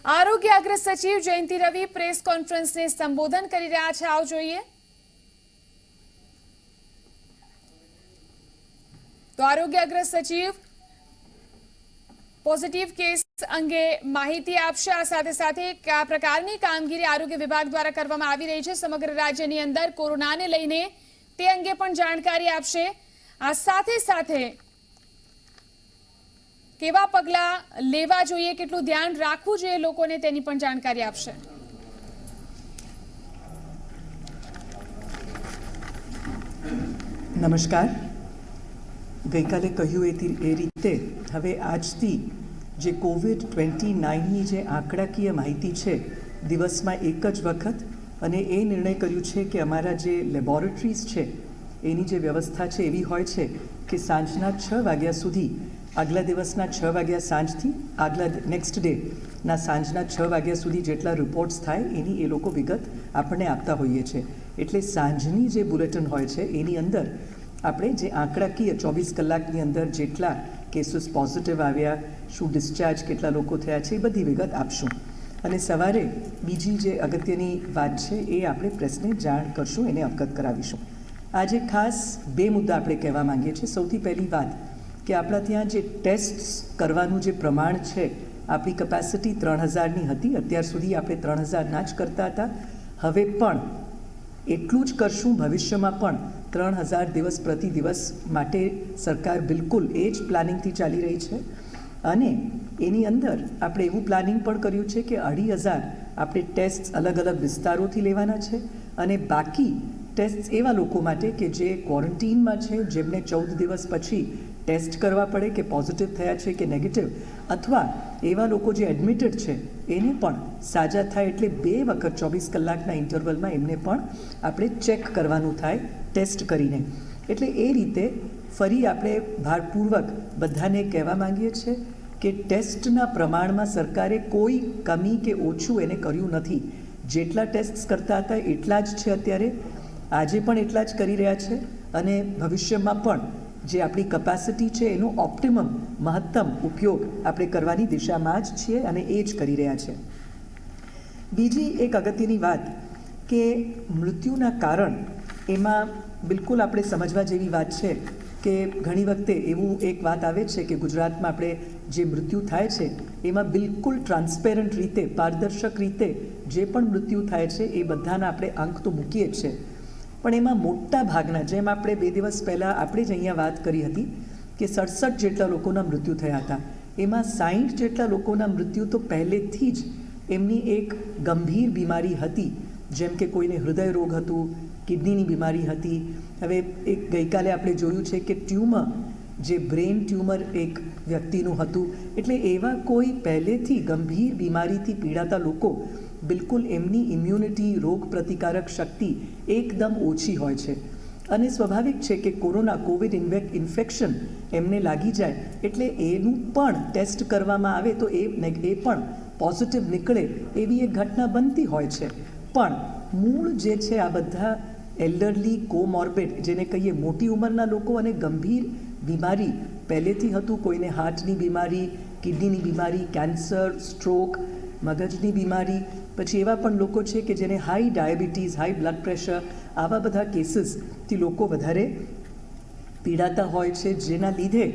આરોગ્ય અગ્ર સચિવ જયંતિ રવિ પ્રેસ કોન્ફરન્સને સંબોધન કરી રહ્યા છે। આવો જોઈએ તો આરોગ્ય અગ્ર સચિવ પોઝિટિવ કેસ અંગે માહિતી આપશે। આ સાથે સાથે કયા પ્રકારની કામગીરી આરોગ્ય વિભાગ દ્વારા કરવામાં આવી રહી છે સમગ્ર રાજ્યની અંદર કોરોનાને લઈને તે અંગે પણ જાણકારી આપશે। આ સાથે સાથે કેવા પગલાં લેવા જોઈએ, કેટલું ધ્યાન રાખવું જોઈએ લોકોને, તેની પણ જાણકારી આપશે। નમસ્કાર। ગઈકાલે કહ્યું એ રીતે હવે આજથી જે કોવિડ-29ની જે આંકડાકીય માહિતી છે દિવસમાં એક જ વખત, અને એ નિર્ણય કર્યું છે કે અમારા જે લેબોરેટરીઝ છે એની જે વ્યવસ્થા છે એવી હોય છે કે સાંજના 6 વાગ્યા સુધી, આગલા દિવસના 6 વાગ્યા સાંજથી આગલા નેક્સ્ટ ડેના સાંજના 6 વાગ્યા સુધી જેટલા રિપોર્ટ્સ થાય એની એ લોકો વિગત આપણને આપતા હોઈએ છીએ। એટલે સાંજની જે બુલેટિન હોય છે એની અંદર આપણે જે આંકડાકીય 24 કલાકની અંદર જેટલા કેસીસ પોઝિટિવ આવ્યા, શું ડિસ્ચાર્જ, કેટલા લોકો થયા છે, એ બધી વિગત આપશું। અને સવારે બીજી જે અગત્યની વાત છે એ આપણે પ્રેસને જાણ કરશું, એને અવગત કરાવીશું। આજે ખાસ 2 મુદ્દા આપણે કહેવા માંગીએ છીએ। સૌથી પહેલી વાત કે આપણા ત્યાં જે ટેસ્ટ કરવાનું જે પ્રમાણ છે, આપણી કેપેસિટી 3000ની હતી, અત્યાર સુધી આપણે 3000ના જ કરતા હતા। હવે પણ એટલું જ કરશું, ભવિષ્યમાં પણ 3000 દિવસ પ્રતિ દિવસ માટે સરકાર બિલકુલ એ જ પ્લાનિંગથી ચાલી રહી છે। અને એની અંદર આપણે એવું પ્લાનિંગ પણ કર્યું છે કે 2500 આપણે ટેસ્ટ અલગ અલગ વિસ્તારોથી લેવાના છે, અને બાકી ટેસ્ટ એવા લોકો માટે કે જે ક્વોરન્ટીનમાં છે, જેમને 14 દિવસ પછી ટેસ્ટ કરવા પડે કે પોઝિટિવ થયા છે કે નેગેટિવ, અથવા એવા લોકો જે એડમિટેડ છે એને પણ સાજા થાય એટલે 2 વખત 24 કલાકના ઇન્ટરવલમાં એમને પણ આપણે ચેક કરવાનું થાય ટેસ્ટ કરીને। એટલે એ રીતે ફરી આપણે ભારપૂર્વક બધાને કહેવા માંગીએ છીએ કે ટેસ્ટના પ્રમાણમાં સરકારે કોઈ કમી કે ઓછું એને કર્યું નથી। જેટલા ટેસ્ટ કરતા હતા એટલા જ છે અત્યારે, આજે પણ એટલા જ કરી રહ્યા છે, અને ભવિષ્યમાં પણ જે આપણી કેપેસિટી છે એનો ઓપ્ટિમમ મહત્તમ ઉપયોગ આપણે કરવાની દિશામાં જ છીએ અને એ જ કરી રહ્યા છે। બીજી એક અગત્યની વાત કે મૃત્યુના કારણ, એમાં બિલકુલ આપણે સમજવા જેવી વાત છે કે ઘણી વખતે એવું એક વાત આવે છે કે ગુજરાતમાં આપણે જે મૃત્યુ થાય છે એમાં બિલકુલ ટ્રાન્સપેરન્ટ રીતે, પારદર્શક રીતે જે પણ મૃત્યુ થાય છે એ બધાના આપણે અંક તો મૂકીએ જ છે, પણ એમાં મોટા ભાગના, જેમ આપણે 2 દિવસ પહેલાં આપણે જ અહીંયા વાત કરી હતી કે 67 જેટલા લોકોના મૃત્યુ થયા હતા, એમાં 60 જેટલા લોકોના મૃત્યુ તો પહેલેથી જ એમની એક ગંભીર બીમારી હતી, જેમ કે કોઈને હૃદય રોગ હતું, કિડનીની બીમારી હતી। હવે એક ગઈકાલે આપણે જોયું છે કે ટ્યુમર, જે બ્રેન ટ્યુમર એક વ્યક્તિનું હતું। એટલે એવા કોઈ પહેલેથી ગંભીર બીમારીથી પીડાતા લોકો બિલકુલ એમની ઇમ્યુનિટી, રોગ પ્રતિકારક શક્તિ એકદમ ઓછી હોય છે, અને સ્વાભાવિક છે કે કોવિડ ઇન્ફેક્શન એમને લાગી જાય એટલે એનું પણ ટેસ્ટ કરવામાં આવે તો એ પણ પોઝિટિવ નીકળે એવી એક ઘટના બનતી હોય છે। પણ મૂળ જે છે આ બધા એલ્ડરલી, કોમોર્બિડ જેને કહીએ, મોટી ઉંમરના લોકો અને ગંભીર બીમારી પહેલેથી હતું, કોઈને હાર્ટની બીમારી, કિડનીની બીમારી, કેન્સર, સ્ટ્રોક, મગજની બીમારી, પછી એવા પણ લોકો છે કે જેને high diabetes, high blood pressure, આવા બધા કેસીસથી લોકો વધારે પીડાતા હોય છે, જેના લીધે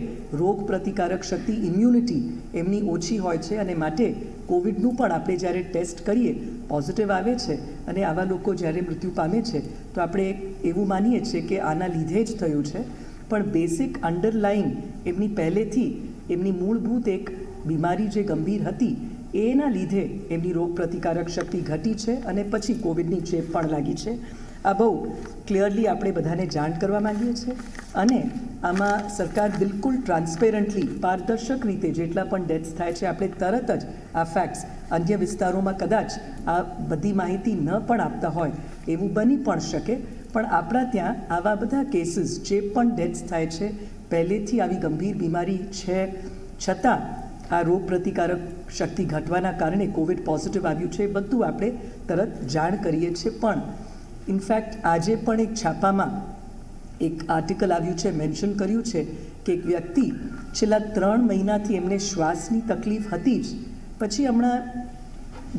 રોગ પ્રતિકારક શક્તિ, ઇમ્યુનિટી એમની ઓછી હોય છે, અને માટે કોવિડનું પણ આપણે જ્યારે ટેસ્ટ કરીએ પોઝિટિવ આવે છે અને આવા લોકો જ્યારે મૃત્યુ પામે છે તો આપણે એવું માનીએ છીએ કે આના લીધે જ થયું છે। પણ બેસિક અંડરલાઇંગ એમની પહેલેથી એમની મૂળભૂત એક બીમારી જે ગંભીર હતી એના લીધે એમની રોગ પ્રતિકારક શક્તિ ઘટી છે, અને પછી કોવિડની ચેપ પણ લાગી છે। આ બહુ ક્લિયરલી આપણે બધાને જાણ કરવા માંગીએ છીએ, અને આમાં સરકાર બિલકુલ ટ્રાન્સપેરન્ટલી, પારદર્શક રીતે જેટલા પણ ડેથ્સ થાય છે આપણે તરત જ આ ફેક્ટ્સ, અન્ય વિસ્તારોમાં કદાચ આ બધી માહિતી ન પણ આપતા હોય એવું બની પણ શકે, પણ આપણા ત્યાં આવા બધા કેસીસ, જે પણ ડેથ્સ થાય છે પહેલેથી આવી ગંભીર બીમારી છે છતાં આ રોગ પ્રતિકારક શક્તિ ઘટવાના કારણે કોવિડ પોઝિટિવ આવ્યું છે, બધું આપણે તરત જાણ કરીએ છીએ। પણ ઇનફેક્ટ આજે પણ એક છાપામાં એક આર્ટિકલ આવ્યું છે, મેન્શન કર્યું છે કે એક વ્યક્તિ છેલ્લા 3 મહિનાથી એમને શ્વાસની તકલીફ હતી જ, પછી હમણાં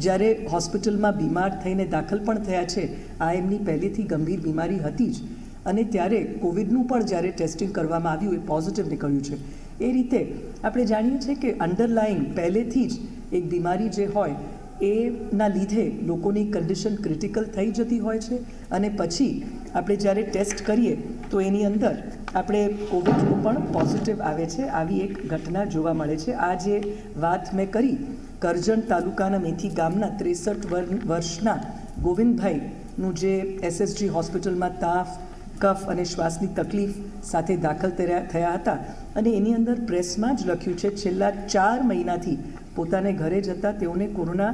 જ્યારે હોસ્પિટલમાં બીમાર થઈને દાખલ પણ થયા છે, આ એમની પહેલેથી ગંભીર બીમારી હતી જ, અને ત્યારે કોવિડનું પણ જ્યારે ટેસ્ટિંગ કરવામાં આવ્યું એ પોઝિટિવ નીકળ્યું છે. એ રીતે આપણે જાણીએ છીએ કે અંડરલાઇંગ પહેલેથી જ એક બીમારી જે હોય એના લીધે લોકોની કન્ડિશન ક્રિટિકલ થઈ જતી હોય છે, અને પછી આપણે જ્યારે ટેસ્ટ કરીએ તો એની અંદર આપણે કોવિડનું પણ પોઝિટિવ આવે છે. આવી એક ઘટના જોવા મળે છે. આ જે વાત મેં કરી કરજણ તાલુકાના મેથી ગામના 63 વર્ષના ગોવિંદભાઈનું જે SSG હોસ્પિટલમાં તાવ, કફ અને શ્વાસની તકલીફ સાથે દાખલ થયા હતા, અને એની અંદર પ્રેસમાં જ લખ્યું છે છેલ્લા 4 મહિનાથી પોતાને ઘરે જતા તેઓને કોરોના,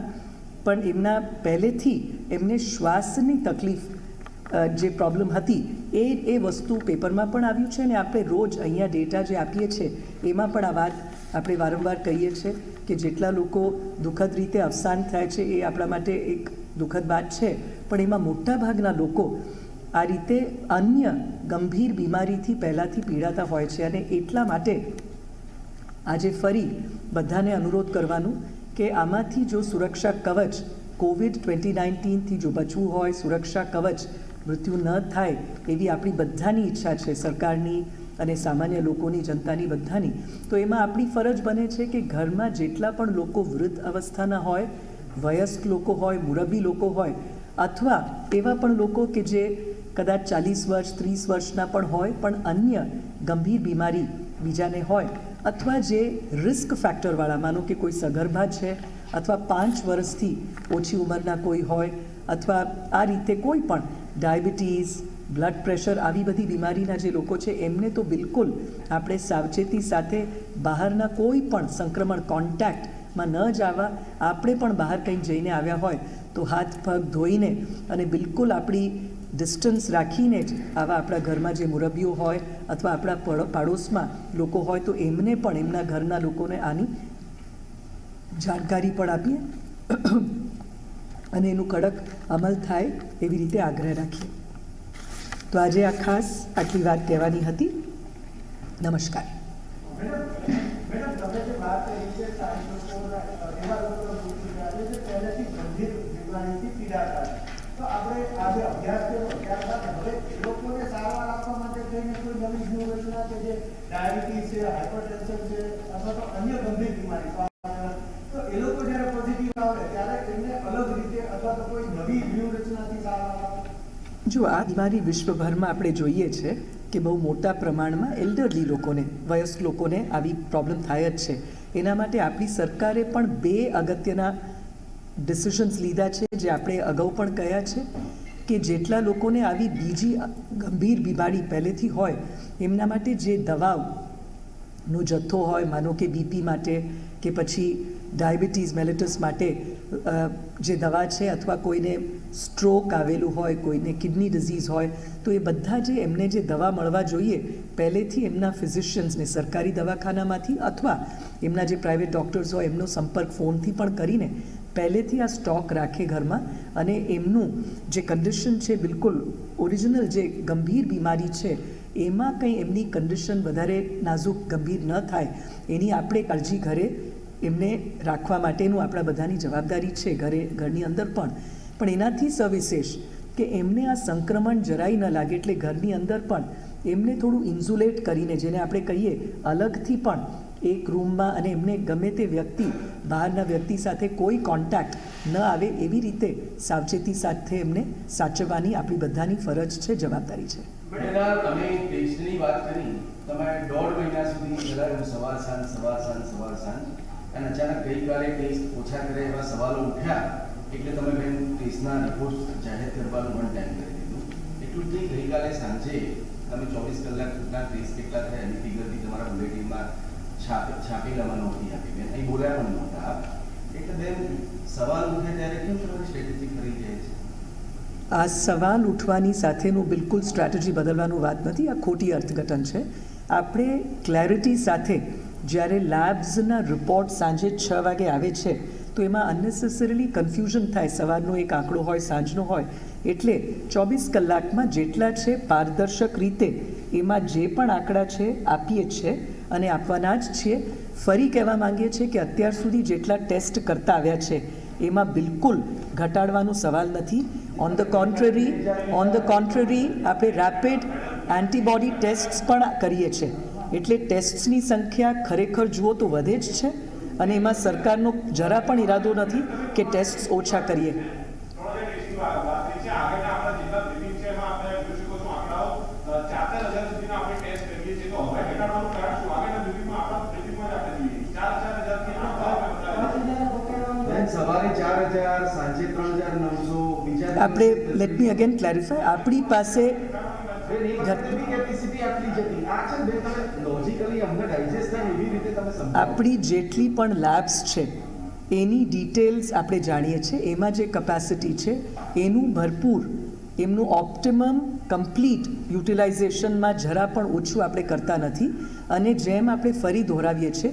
પણ એમના પહેલેથી એમને શ્વાસની તકલીફ જે પ્રોબ્લેમ હતી એ વસ્તુ પેપરમાં પણ આવ્યું છે, અને આપણે રોજ અહીંયા ડેટા જે આપીએ છીએ એમાં પણ આ વાત આપણે વારંવાર કહીએ છીએ કે જેટલા લોકો દુઃખદ રીતે અવસાન થાય છે એ આપણા માટે એક દુઃખદ વાત છે, પણ એમાં મોટાભાગના લોકો આ રીતે અન્ય ગંભીર બીમારીથી પહેલાંથી પીડાતા હોય છે. અને એટલા માટે આજે ફરી બધાને અનુરોધ કરવાનું કે આમાંથી જો સુરક્ષા કવચ COVID-19થી જો બચવું હોય, સુરક્ષા કવચ મૃત્યુ ન થાય એવી આપણી બધાની ઈચ્છા છે, સરકારની અને સામાન્ય લોકોની, જનતાની, બધાની. તો એમાં આપણી ફરજ બને છે કે ઘરમાં જેટલા પણ લોકો વૃદ્ધ અવસ્થાના હોય, વયસ્ક લોકો હોય, મુરબ્બી લોકો હોય, અથવા એવા પણ લોકો કે જે કદાચ 40 વર્ષ 30 વર્ષના પણ હોય પણ અન્ય ગંભીર બીમારી બીજાને હોય, અથવા જે રિસ્ક ફેક્ટરવાળા, માનો કે કોઈ સગર્ભા છે, અથવા 5 વર્ષથી ઓછી ઉંમરના કોઈ હોય, અથવા આ રીતે કોઈ પણ ડાયાબિટીસ, બ્લડ પ્રેશર, આવી બધી બીમારીના જે લોકો છે એમને તો બિલકુલ આપણે સાવચેતી સાથે બહારના કોઈ પણ સંક્રમણ કોન્ટેક્ટમાં ન જવા. આપણે પણ બહાર કંઈ જઈને આવ્યા હોય તો હાથ પગ ધોઈને અને બિલકુલ આપણી ડિસ્ટન્સ રાખીને જ આવા આપણા ઘરમાં જે મુરબ્બીઓ હોય અથવા આપણા પાડોશમાં લોકો હોય તો એમને પણ, એમના ઘરના લોકોને આની જાણકારી પણ આપીએ અને એનું કડક અમલ થાય એવી રીતે આગ્રહ રાખીએ. તો આજે આ ખાસ આટલી વાત કહેવાની હતી. નમસ્કાર. તો આપણે આજે અભ્યાસ કર્યો ત્યારબાદ હવે એ લોકોને સારવાર આપવા માટે થઈને કોઈ નવી વ્યૂહરચના કે જે ડાયાબિટીસ છે, હાઇપરટેન્શન છે, અથવા તો અન્ય ગંભીર બીમારી, તો એ લોકો જ્યારે પોઝિટિવ આવે ત્યારે એમને અલગ રીતે અથવા તો કોઈ નવી વ્યૂહરચનાથી સારવાર આપે. જો આ બીમારી વિશ્વભરમાં આપણે જોઈએ છે કે બહુ મોટા પ્રમાણમાં એલ્ડરલી લોકોને, વયસ્ક લોકોને આવી પ્રોબ્લેમ થાય જ છે. એના માટે આપણી સરકારે પણ 2 અગત્યના ડિસિઝન્સ લીધા છે, જે આપણે અગાઉ પણ કહ્યા છે કે જેટલા લોકોને આવી બીજી ગંભીર બીમારી પહેલેથી હોય એમના માટે જે દવાઓનો જથ્થો હોય, માનો કે બીપી માટે કે પછી ડાયાબિટીસ મેલિટસ માટે જે દવા છે, અથવા કોઈને સ્ટ્રોક આવેલું હોય, કોઈને કિડની ડિઝીઝ હોય, તો એ બધા જે એમને જે દવા મળવા જોઈએ પહેલેથી એમના ફિઝિશિયન્સને સરકારી દવાખાનામાંથી અથવા એમના જે પ્રાઇવેટ ડૉક્ટર્સ હોય એમનો સંપર્ક ફોનથી પણ કરીને પહેલેથી આ સ્ટોક રાખે ઘરમાં, અને એમનું જે કન્ડિશન છે બિલકુલ ઓરિજિનલ જે ગંભીર બીમારી છે એમાં કંઈ એમની કન્ડિશન વધારે નાજુક ગંભીર ન થાય એની આપણે કાળજી ઘરે એમને રાખવા માટેનું આપણા બધાની જવાબદારી છે, ઘરની અંદર પણ એનાથી સવિશેષ કે એમને આ સંક્રમણ જરાય ન લાગે એટલે ઘરની અંદર પણ એમને થોડું ઇન્સ્યુલેટ કરીને, જેને આપણે કહીએ અલગથી પણ એક રૂમમાં, અને એમને ગમે તે વ્યક્તિ, બહારના વ્યક્તિ સાથે કોઈ કોન્ટેક્ટ ન આવે એવી રીતે સાવચેતી સાથે એમને સાચવવાની આપણી બધાની ફરજ છે, જવાબદારી છે. તમે ટેસ્ટની વાત કરી, તમે 1.5 મહિના સુધી કરાયું સવાર સાંજ, અને અચાનક ગઈકાલે ટેસ્ટ ઓછા કરે એવા સવાલો ઉઠ્યા એટલે તમે બેન ટેસ્ટના રિપોર્ટ જાહેર કરવાનું પણ ટાઈમ કરી દીધું. એટલું જ નહીં, ગઈકાલે સાંજે તમે 24 કલાકના ટેસ્ટ કેટલા થયા એની ફિગરથી તમારા બુલેટિનમાં છાપી લેવા નહોતી આપી બેન, અહીં બોલ્યા પણ નહોતા. એટલે બેન સવાલ ઉઠે ત્યારે કેમ તમારી સ્ટ્રેટેજી કરી જાય છે? આ સવાલ ઉઠવાની સાથેનું બિલકુલ સ્ટ્રેટેજી બદલવાનું વાત નથી, આ ખોટી અર્થઘટન છે. આપણે ક્લેરિટી સાથે જ્યારે લેબ્સના રિપોર્ટ સાંજે 6 વાગે આવે છે તો એમાં અનનેસેસરીલી કન્ફ્યુઝન થાય. સવારનો એક આંકડો હોય, સાંજનો હોય, એટલે 24 કલાકમાં જેટલા છે પારદર્શક રીતે એમાં જે પણ આંકડા છે આપીએ છીએ અને આપવાના જ છીએ. ફરી કહેવા માંગીએ છીએ કે અત્યાર સુધી જેટલા ટેસ્ટ કરતા આવ્યા છે એમાં બિલકુલ ઘટાડવાનો સવાલ નથી. ઓન ધ કોન્ટ્રરી આપણે રેપિડ એન્ટીબોડી ટેસ્ટ પણ કરીએ છીએ, એટલે ટેસ્ટની સંખ્યા ખરેખર જુઓ તો વધે જ છે અને એમાં સરકારનો જરા પણ ઈરાદો નથી કે ટેસ્ટ ઓછા કરીએ. સવારે 4,000, સાંજે 3,900, બીજા આપણે લેટ મી અગેન ક્લેરિફાય, આપણી પાસે આપણી જેટલી પણ લેબ્સ છે એની ડિટેલ્સ આપણે જાણીએ છીએ. એમાં જે કેપેસિટી છે એનું ભરપૂર, એમનું ઓપ્ટિમમ કમ્પ્લીટ યુટિલાઇઝેશનમાં જરા પણ ઓછું આપણે કરતા નથી. અને જેમ આપણે ફરી દોહરાવીએ છીએ,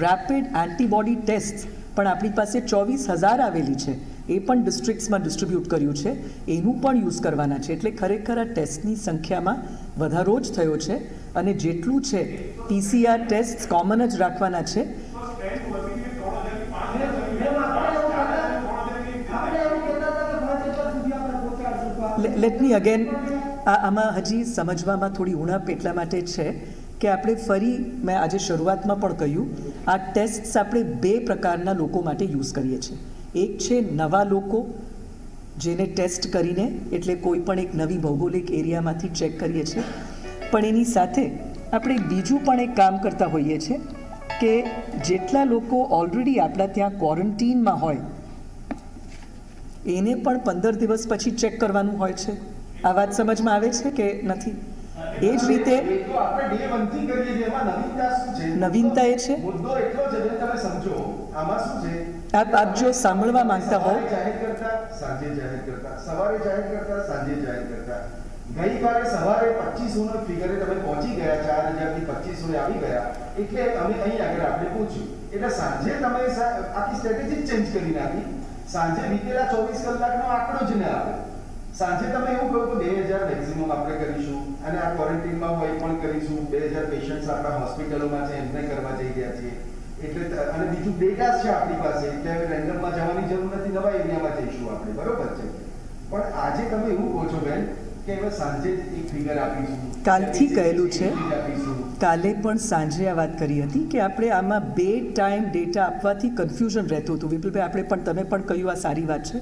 રેપિડ એન્ટીબોડી ટેસ્ટ પણ આપણી પાસે 24,000 આવેલી છે, એ પણ ડિસ્ટ્રિક્ટ્સમાં ડિસ્ટ્રીબ્યુટ કર્યું છે, એનું પણ યુઝ કરવાના છે. એટલે ખરેખર આ ટેસ્ટની સંખ્યામાં વધારો જ થયો છે અને જેટલું છે PCR ટેસ્ટ કોમન જ રાખવાના છે. લેટ મી અગેન, આમાં હજી સમજવામાં થોડી ઉણપ એટલા માટે છે કે આપણે ફરી, મેં આજે શરૂઆતમાં પણ કહ્યું, આ ટેસ્ટ આપણે 2 પ્રકારના લોકો માટે યુઝ કરીએ છીએ. એક છે નવા લોકો જેને ટેસ્ટ કરીને, એટલે કોઈ પણ એક નવી ભૌગોલિક એરિયામાંથી ચેક કરીએ છીએ. પણ એની સાથે આપણે બીજું પણ એક કામ કરતા હોઈએ છીએ કે જેટલા લોકો ઓલરેડી આપણા ત્યાં ક્વોરન્ટીનમાં હોય એને પણ 15 દિવસ પછી ચેક કરવાનું હોય છે. આ વાત સમજમાં આવે છે કે નથી? એ જ રીતે નવીનતા એ છે, આપ જો સાંભળવા માંગતા હો, ગઈકાલે સવારે 2500 ફિગરે તમે પહોંચી ગયા, 4,000 થી 2500 આવી ગયા, એટલે અમે અહીં આગળ આપણે પૂછ્યું. એટલે સાંજે તમે આખી સ્ટ્રેટેજી ચેન્જ કરી નાખી. સાંજે વીતેલા 24 કલાકનો આંકડો જ ન આવે. સાંજે તમે એવું કહો તો 2,000 મેક્સિમમ આપણે કરીશું અને આ ક્વોરન્ટીનમાં હોય પણ કરીશું. 2,000 પેશન્ટ્સ આપણા હોસ્પિટલોમાં છે, એમને કરવા જઈ રહ્યા છીએ. એટલે અને બીજું ડેટા છે આપણી પાસે, એટલે રેન્ડમમાં જવાની જરૂર નથી, નવા એરિયામાં જઈશું આપણે, બરોબર છે. પણ આજે તમે એવું કહો છો બેન કે હવે સાંજે એક ફિગર આપીશું, કાલથી કહેલું છે, કાલે પણ સાંજે આ વાત કરી હતી કે આપણે આમાં 2 ટાઈમ ડેટા આપવાથી કન્ફ્યુઝન રહેતું હતું. વિપુલભાઈ, આપણે પણ, તમે પણ કહ્યું, આ સારી વાત છે.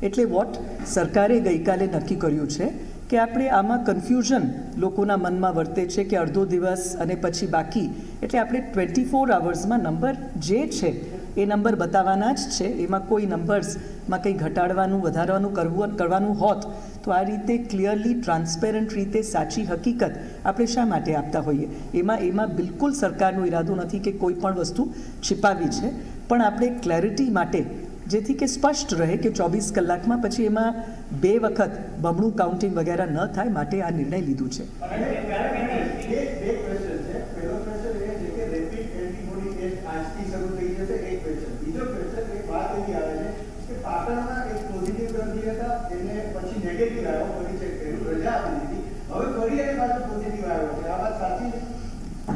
એટલે વોટ સરકારે ગઈકાલે નક્કી કર્યું છે કે આપણે આમાં કન્ફ્યુઝન લોકોના મનમાં વર્તે છે કે અડધો દિવસ અને પછી બાકી, એટલે આપણે 24 અવર્સમાં નંબર જે છે એ નંબર બતાવવાના જ છે. એમાં કોઈ નંબર્સમાં કંઈ ઘટાડવાનું વધારવાનું કરવાનું હોત તો આ રીતે ક્લિયરલી ટ્રાન્સપેરન્ટ રીતે સાચી હકીકત આપણે શા માટે આપતા હોઈએ? એમાં બિલકુલ સરકારનો ઈરાદો નથી કે કોઈ પણ વસ્તુ छिपाવી છે, પણ આપણે ક્લેરિટી માટે, જેથી કે સ્પષ્ટ રહે કે 24 કલાકમાં પછી એમાં 2 વખત બમણું કાઉન્ટિંગ વગેરે ન થાય, માટે આ નિર્ણય લીધું છે.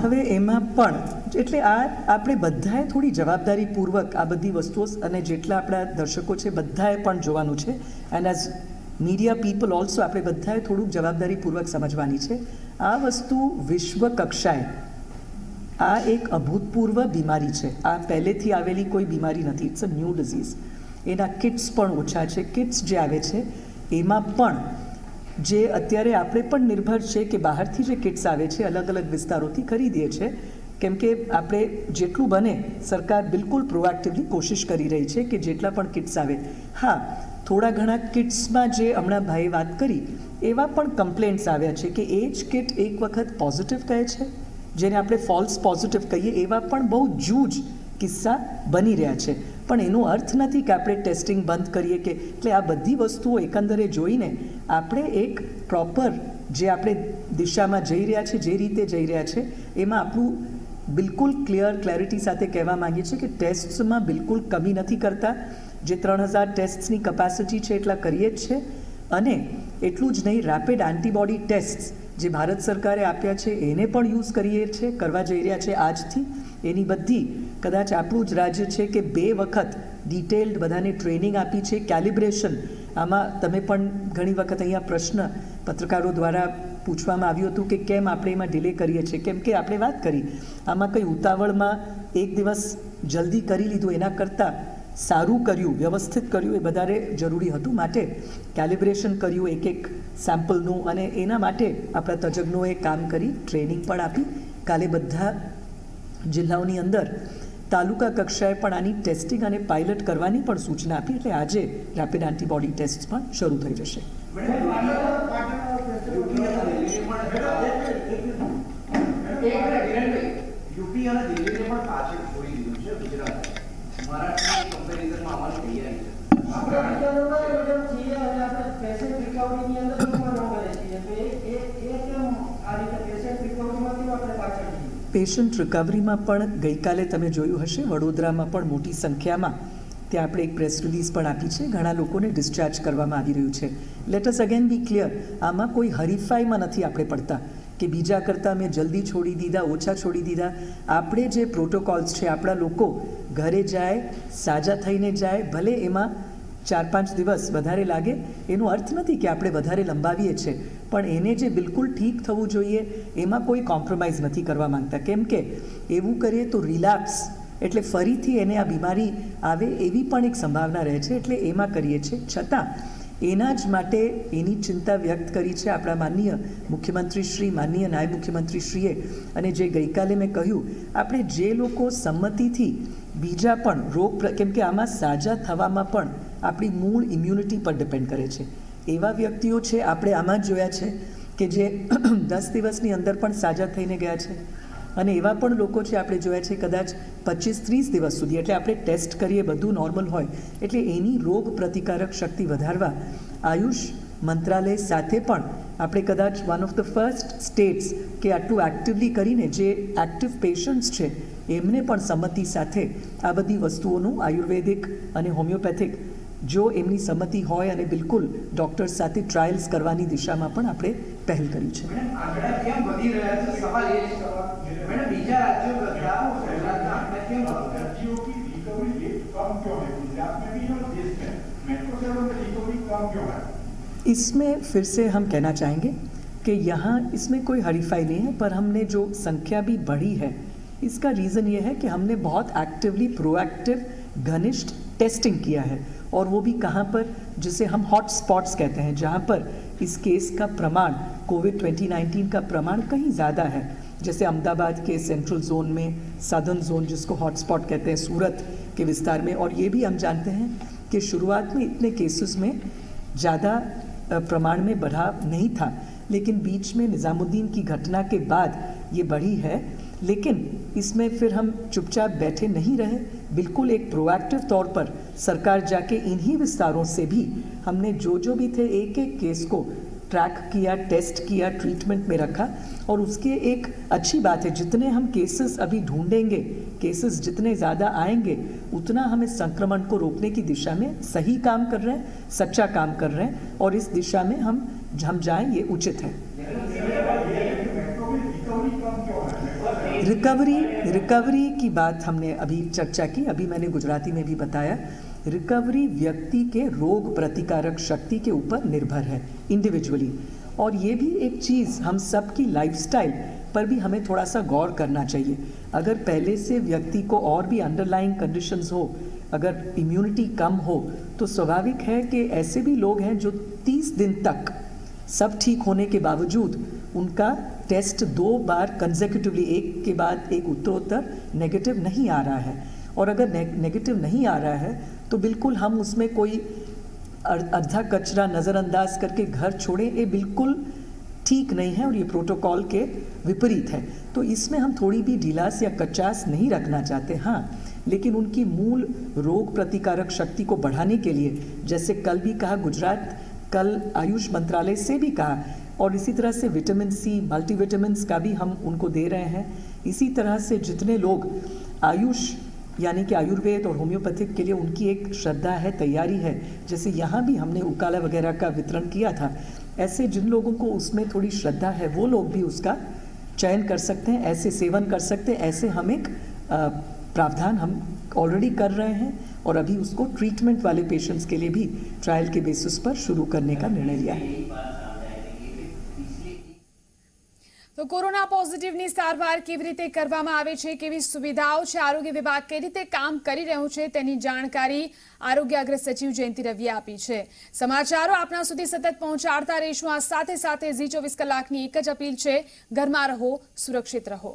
હવે એમાં પણ એટલે આ આપણે બધાએ થોડી જવાબદારીપૂર્વક આ બધી વસ્તુઓ, અને જેટલા આપણા દર્શકો છે બધાએ પણ જોવાનું છે, and as media people also આપણે બધાએ થોડુંક જવાબદારીપૂર્વક સમજવાની છે. આ વસ્તુ વિશ્વ કક્ષાએ આ એક અભૂતપૂર્વ બીમારી છે. આ પહેલેથી આવેલી કોઈ બીમારી નથી. It's a new disease. એના કિટ્સ પણ ઓછા છે. કિટ્સ જે આવે છે એમાં પણ જે અત્યારે આપણે પણ નિર્ભર છે કે બહારથી જે કિટ્સ આવે છે અલગ અલગ વિસ્તારોથી ખરીદીએ છીએ, કેમ કે આપણે જેટલું બને સરકાર બિલકુલ પ્રોએક્ટિવલી કોશિશ કરી રહી છે કે જેટલા પણ કિટ્સ આવે. હા, થોડા ઘણા કિટ્સમાં જે હમણાં ભાઈએ વાત કરી એવા પણ કમ્પ્લેન્ટ્સ આવ્યા છે કે એ જ કિટ એક વખત પોઝિટિવ કહે છે, જેને આપણે ફોલ્સ પોઝિટિવ કહીએ, એવા પણ બહુ જૂજ કિસ્સા બની રહ્યા છે. પણ એનો અર્થ નથી કે આપણે ટેસ્ટિંગ બંધ કરીએ કે, એટલે આ બધી વસ્તુઓ એકંદરે જોઈને આપણે એક પ્રોપર જે આપણે દિશામાં જઈ રહ્યા છે, જે રીતે જઈ રહ્યા છે, એમાં આપણું બિલકુલ ક્લેરિટી સાથે કહેવા માંગીએ છીએ કે ટેસ્ટ્સમાં બિલકુલ કમી નથી કરતા. જે 3,000 ટેસ્ટ્સની કેપેસિટી છે એટલા કરીએ જ છે. અને એટલું જ નહીં, રેપિડ એન્ટીબોડી ટેસ્ટ જે ભારત સરકારે આપ્યા છે એને પણ યુઝ કરીએ છીએ, કરવા જઈ રહ્યા છે આજથી. એની બધી, કદાચ આપણું જ રાજ્ય છે કે 2 વખત ડિટેલ્ડ બધાને ટ્રેનિંગ આપી છે. કેલિબ્રેશન આમાં તમે પણ ઘણી વખત અહીંયા પ્રશ્ન પત્રકારો દ્વારા પૂછવામાં આવ્યું હતું કે કેમ આપણે એમાં ડિલે કરીએ છીએ, કેમ કે આપણે વાત કરી આમાં કંઈ ઉતાવળમાં એક દિવસ જલ્દી કરી લીધું એના કરતાં સારું કર્યું, વ્યવસ્થિત કર્યું એ વધારે જરૂરી હતું. માટે કેલિબ્રેશન કર્યું એક એક સેમ્પલનું અને એના માટે આપણા તજજ્ઞોએ કામ કરી, ટ્રેનિંગ પણ આપી. કાલે બધા જિલ્લાઓની અંદર તાલુકા કક્ષાએ પણ આની ટેસ્ટિંગ અને પાયલટ કરવાની પણ સૂચના આપી. એટલે આજે રેપિડ એન્ટીબોડી ટેસ્ટ પણ શરૂ થઈ જશે. યુપી અને દિલ્હીને પણ પાછળ છોડી દીધું છે ગુજરાત. મહારાષ્ટ્રની કમ્પેરિઝનમાં અમારી તૈયારી પેશન્ટ રિકવરીમાં પણ ગઈકાલે તમે જોયું હશે વડોદરામાં પણ મોટી સંખ્યામાં ત્યાં આપણે એક પ્રેસ રિલીઝ પણ આપી છે. ઘણા લોકોને ડિસ્ચાર્જ કરવામાં આવી રહ્યું છે. લેટ અસ અગેન બી ક્લિયર, આમાં કોઈ હરીફાઈમાં નથી આપણે પડતા કે બીજા કરતાં મેં જલ્દી છોડી દીધા, ઓછા છોડી દીધા. આપણે જે પ્રોટોકોલ્સ છે, આપણા લોકો ઘરે જાય, સાજા થઈને જાય, ભલે એમાં 4-5 દિવસ વધારે લાગે એનો અર્થ નથી કે આપણે વધારે લંબાવીએ છીએ, પણ એને જે બિલકુલ ઠીક થવું જોઈએ એમાં કોઈ કોમ્પ્રોમાઇઝ નથી કરવા માંગતા. કેમ કે એવું કરીએ તો રિલેપ્સ એટલે ફરીથી એને આ બીમારી આવે એવી પણ એક સંભાવના રહે છે. એટલે એમાં કરીએ છીએ. છતાં એના જ માટે એની ચિંતા વ્યક્ત કરી છે આપણા માનનીય મુખ્યમંત્રીશ્રી, માનનીય નાયબ મુખ્યમંત્રીશ્રીએ. અને જે ગઈકાલે મેં કહ્યું, આપણે જે લોકો સંમતિથી બીજા પણ રોગ, કેમ કે આમાં સાજા થવામાં પણ આપણી મૂળ ઇમ્યુનિટી પર ડિપેન્ડ કરે છે. એવા વ્યક્તિઓ છે આપણે આમાં જ જોયા છે કે જે 10 દિવસની અંદર પણ સાજા થઈને ગયા છે, અને એવા પણ લોકો છે આપણે જોયા છે કદાચ 25-30 દિવસ સુધી. એટલે આપણે ટેસ્ટ કરીએ, બધું નોર્મલ હોય. એટલે એની રોગ પ્રતિકારક શક્તિ વધારવા આયુષ મંત્રાલય સાથે પણ આપણે કદાચ one of the first states કે આટલું એક્ટિવલી કરીને જે એક્ટિવ પેશન્ટ્સ છે એમને પણ સંમતિ સાથે આ બધી વસ્તુઓનું આયુર્વેદિક અને હોમિયોપેથિક જો એમની સંમતિ હોય અને બિલકુલ ડૉક્ટર્સ સાથે ટ્રાયલ્સ કરવાની દિશામાં પણ આપણે પહેલ કરી છે. આંકડા કેમ વધી રહ્યા છે? સવાલ એ છે મેડમ, બીજા રાજ્યો કરતા ગુજરાતના આંકડા કેમ राज्यों की रिकवरी रेट कम क्यों है? गुजरात में भी और देश में मेट्रो शहरों में रिकवरी कम क्यों है? इसमें फिर से हम कहना चाहेंगे कि यहाँ इसमें कोई हरीफाई नहीं है, पर हमने जो संख्या भी बढ़ी है इसका रीज़न ये है कि हमने बहुत एक्टिवली प्रोएक्टिव घनिष्ठ टेस्टिंग किया है. और वो भी कहाँ पर, जिसे हम हॉट स्पॉट्स कहते हैं, जहाँ पर इस केस का प्रमाण, कोविड-19 का प्रमाण कहीं ज़्यादा है. जैसे अहमदाबाद के सेंट्रल जोन में, सदर्न जोन जिसको हॉटस्पॉट कहते हैं, सूरत के विस्तार में. और ये भी हम जानते हैं कि शुरुआत में इतने केसेस में ज़्यादा प्रमाण में बढ़ा नहीं था, लेकिन बीच में निज़ामुद्दीन की घटना के बाद ये बढ़ी है. लेकिन इसमें फिर हम चुपचाप बैठे नहीं रहे, बिल्कुल एक प्रोएक्टिव तौर पर सरकार जाके इन्हीं विस्तारों से भी हमने जो भी थे एक एक केस को ट्रैक किया, टेस्ट किया, ट्रीटमेंट में रखा. और उसके एक अच्छी बात है, जितने हम केसेस अभी ढूंढेंगे, केसेस जितने ज़्यादा आएंगे, उतना हम इस संक्रमण को रोकने की दिशा में सही काम कर रहे हैं, सच्चा काम कर रहे हैं. और इस दिशा में हम जाएं, ये उचित है. रिकवरी की बात हमने अभी चर्चा की, अभी मैंने गुजराती में भी बताया. रिकवरी व्यक्ति के रोग प्रतिकारक शक्ति के ऊपर निर्भर है इंडिविजुअली. और ये भी एक चीज़ हम सब की लाइफस्टाइल पर भी हमें थोड़ा सा गौर करना चाहिए. अगर पहले से व्यक्ति को और भी अंडरलाइंग कंडीशंस हो, अगर इम्यूनिटी कम हो, तो स्वाभाविक है कि ऐसे भी लोग हैं जो 30 दिन तक सब ठीक होने के बावजूद उनका टेस्ट 2 बार कंसेक्यूटिवली, एक के बाद एक उत्तरोत्तर नेगेटिव नहीं आ रहा है. और अगर नेगेटिव नहीं आ रहा है तो बिल्कुल हम उसमें कोई आधा कचरा नज़रअंदाज करके घर छोड़ें, ये बिल्कुल ठीक नहीं है और ये प्रोटोकॉल के विपरीत है. तो इसमें हम थोड़ी भी ढिलास या कचास नहीं रखना चाहते. हाँ, लेकिन उनकी मूल रोग प्रतिकारक शक्ति को बढ़ाने के लिए, जैसे कल भी कहा, गुजरात कल आयुष मंत्रालय से भी कहा, और इसी तरह से विटामिन सी, मल्टीविटामिन्स का भी हम उनको दे रहे हैं. इसी तरह से जितने लोग आयुष यानी कि आयुर्वेद और होम्योपैथिक के लिए उनकी एक श्रद्धा है, तैयारी है, जैसे यहाँ भी हमने उकाला वगैरह का वितरण किया था, ऐसे जिन लोगों को उसमें थोड़ी श्रद्धा है वो लोग भी उसका चयन कर सकते हैं, ऐसे सेवन कर सकते हैं. ऐसे हम एक प्रावधान हम ऑलरेडी कर रहे हैं और अभी उसको ट्रीटमेंट वाले पेशेंट्स के लिए भी ट्रायल के बेसिस पर शुरू करने का निर्णय लिया है। तो कोरोना पॉझिटिवની સારવાર કેવી રીતે કરવામાં આવે છે, કેવી સુવિધાઓ છે, આરોગ્ય વિભાગ કઈ રીતે કામ કરી રહ્યું છે તેની જાણકારી આરોગ્ય અગ્ર સચિવ જયંતિ રવિએ આપી છે। સમાચારો આપના સુધી સતત પહોંચાડતા રહીશું। આ સાથે સાથે ઝી 24 કલાકની એક જ અપીલ છે, ઘરમાં રહો, સુરક્ષિત રહો।